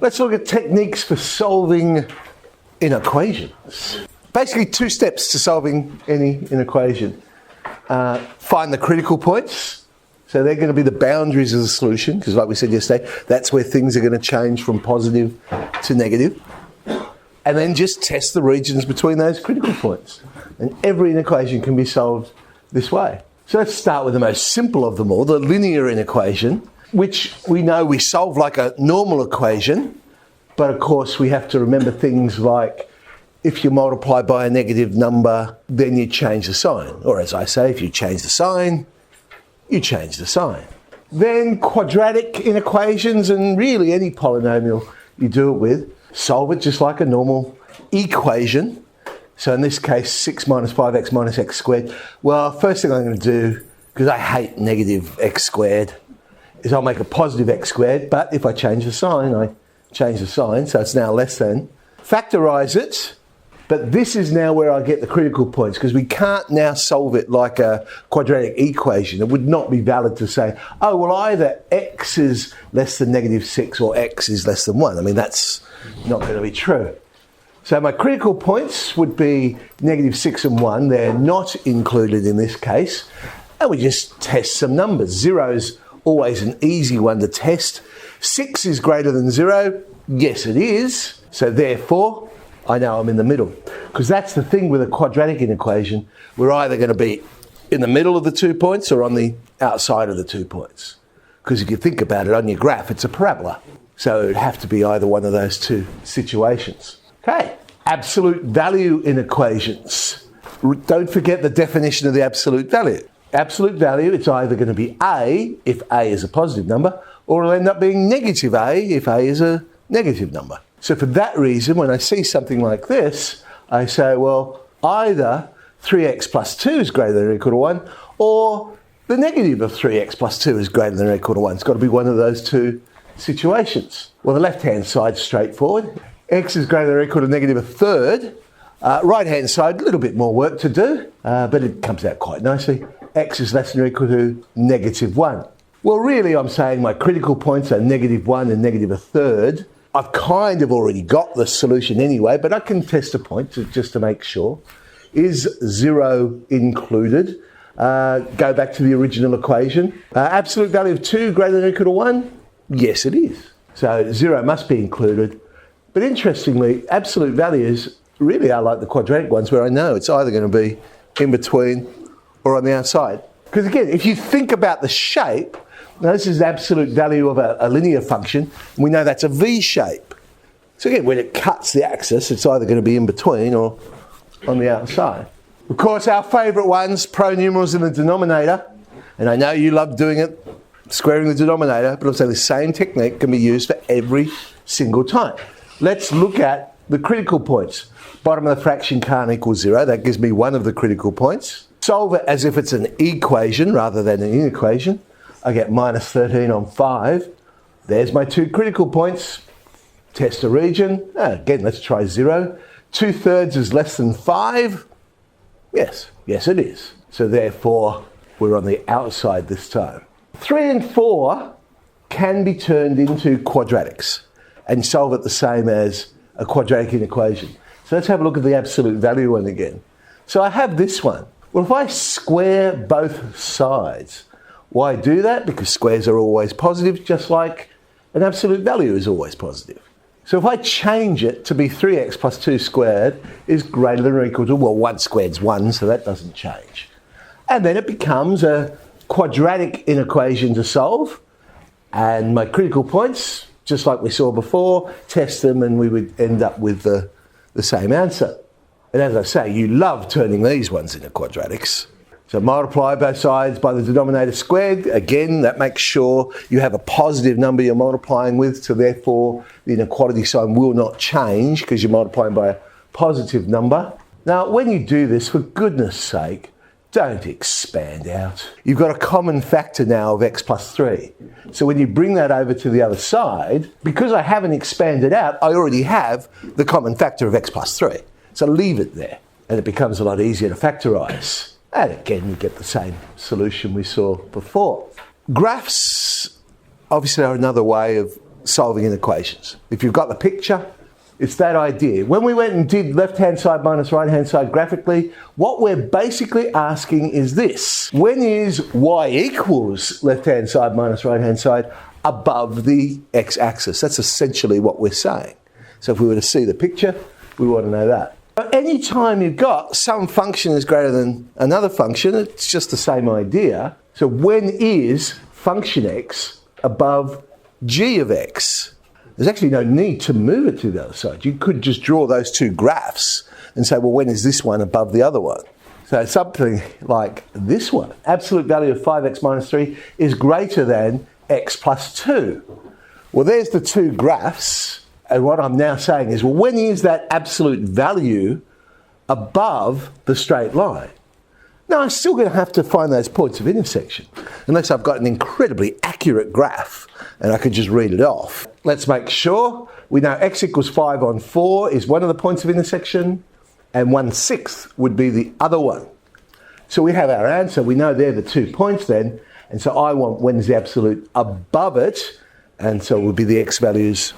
Let's look at techniques for solving inequations. Basically 2 steps to solving any inequation. Find the critical points. So they're going to be the boundaries of the solution, because like we said yesterday, that's where things are going to change from positive to negative. And then just test the regions between those critical points. And every inequation can be solved this way. So let's start with the most simple of them all, the linear inequation, which we know we solve like a normal equation, but of course we have to remember things like if you multiply by a negative number, then you change the sign. Or as I say, if you change the sign, you change the sign. Then quadratic inequations, and really any polynomial you do it with, solve it just like a normal equation. So in this case, 6 minus 5x minus x squared. Well, first thing I'm going to do, because I hate negative x squared, is I'll make a positive x squared, but if I change the sign, I change the sign, so it's now less than. Factorise it, but this is now where I get the critical points, because we can't now solve it like a quadratic equation. It would not be valid to say, oh, well, either x is less than negative 6 or x is less than 1. I mean, that's not going to be true. So my critical points would be negative 6 and 1. They're not included in this case. And we just test some numbers. 0 is always an easy one to test. 6 is greater than 0. Yes, it is. So therefore, I know I'm in the middle. Because that's the thing with a quadratic inequation. We're either going to be in the middle of the 2 points or on the outside of the 2 points. Because if you think about it, on your graph, it's a parabola. So it would have to be either one of those 2 situations. Okay, absolute value inequations. Don't forget the definition of the absolute value. Absolute value, it's either going to be A, if A is a positive number, or it'll end up being negative A, if A is a negative number. So for that reason, when I see something like this, I say, well, either 3x plus 2 is greater than or equal to 1, or the negative of 3x plus 2 is greater than or equal to 1. It's got to be one of those 2 situations. Well, the left-hand side's straightforward. X is greater than or equal to negative a third. Right-hand side, a little bit more work to do, but it comes out quite nicely. X is less than or equal to negative 1. Well, really, I'm saying my critical points are negative 1 and negative a third. I've kind of already got the solution anyway, but I can test a point just to make sure. Is 0 included? Go back to the original equation. Absolute value of 2 greater than or equal to 1? Yes, it is. So 0 must be included. But interestingly, absolute values really are like the quadratic ones, where I know it's either going to be in between or on the outside. Because again, if you think about the shape, now this is the absolute value of a linear function, and we know that's a V shape. So again, when it cuts the axis, it's either going to be in between or on the outside. Of course, our favourite ones, pronumerals in the denominator, and I know you love doing it, squaring the denominator, but I'm saying the same technique can be used for every single time. Let's look at the critical points. Bottom of the fraction can't equal 0. That gives me one of the critical points. Solve it as if it's an equation rather than an inequation. I get minus 13 on 5. There's my 2 critical points. Test a region. Again, let's try 0. 2/3 is less than 5. Yes, it is. So therefore, we're on the outside this time. 3 and 4 can be turned into quadratics and solve it the same as a quadratic inequation. So let's have a look at the absolute value one again. So I have this one. Well, if I square both sides, why do that? Because squares are always positive, just like an absolute value is always positive. So if I change it to be 3x plus 2 squared is greater than or equal to, well, 1 squared is 1, so that doesn't change. And then it becomes a quadratic inequation to solve. And my critical points, just like we saw before, test them and we would end up with the same answer. And as I say, you love turning these ones into quadratics. So multiply both sides by the denominator squared. Again, that makes sure you have a positive number you're multiplying with, so therefore the inequality sign will not change because you're multiplying by a positive number. Now, when you do this, for goodness sake, don't expand out. You've got a common factor now of x plus 3. So when you bring that over to the other side, because I haven't expanded out, I already have the common factor of x plus 3. So leave it there, and it becomes a lot easier to factorise. And again, we get the same solution we saw before. Graphs, obviously, are another way of solving inequations. If you've got the picture, it's that idea. When we went and did left-hand side minus right-hand side graphically, what we're basically asking is this. When is y equals left-hand side minus right-hand side above the x-axis? That's essentially what we're saying. So if we were to see the picture, we want to know that. Any time you've got some function is greater than another function, it's just the same idea. So when is function x above g of x? There's actually no need to move it to the other side. You could just draw those two graphs and say, well, when is this one above the other one? So something like this one. Absolute value of 5x minus 3 is greater than x plus 2. Well, there's the two graphs. And what I'm now saying is, well, when is that absolute value above the straight line? Now, I'm still going to have to find those points of intersection, unless I've got an incredibly accurate graph and I could just read it off. Let's make sure we know x equals 5 on 4 is one of the points of intersection, and 1/6 would be the other one. So we have our answer. We know they're the 2 points then, and so I want when is the absolute above it, and so it would be the x values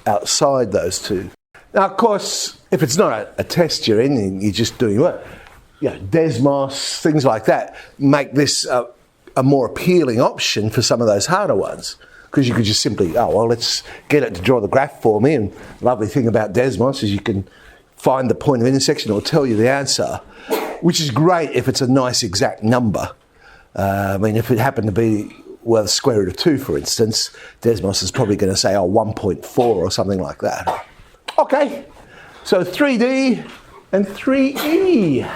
outside those two. Now, of course, if it's not a test you're in, and you're just doing what? Desmos, things like that, make this a more appealing option for some of those harder ones. Because you could just simply, let's get it to draw the graph for me. And the lovely thing about Desmos is you can find the point of intersection or tell you the answer, which is great if it's a nice exact number. If it happened to be, the square root of 2, for instance, Desmos is probably going to say, 1.4 or something like that. Okay, so 3D and 3E.